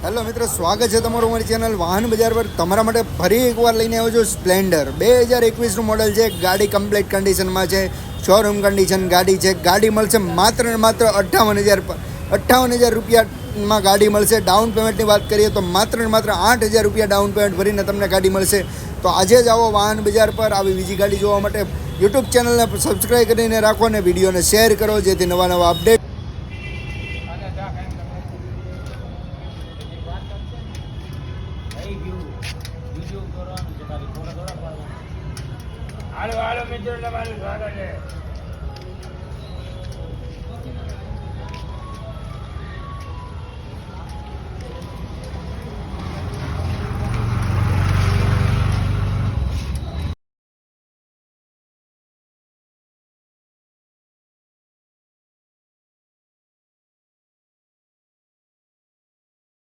Hello મિત્રો, સ્વાગત છે તમારું અમારી ચેનલ વાહન બજાર પર. તમારા માટે ફરી એકવાર લઈને આવ્યો છું સ્પ્લેન્ડર 2021નું મોડલ છે. ગાડી કમ્પ્લીટ કન્ડિશનમાં છે, શોરૂમ કન્ડિશન ગાડી છે. ગાડી મળશે માત્ર ને માત્ર 58,000 રૂપિયામાં ગાડી મળશે. ડાઉન પેમેન્ટની વાત કરીએ તો માત્ર ને માત્ર 8,000 રૂપિયા ડાઉન પેમેન્ટ ભરીને તમને ગાડી મળશે. તો આજે જ આવો વાહન બજાર પર. આવી બીજી ગાડી જોવા માટે યુટ્યુબ ચેનલને સબસ્ક્રાઈબ કરીને રાખો અને વિડીયોને શેર કરો, જેથી નવા અપડેટ હાલો મિત્રો, તમારું સ્વાગત છે.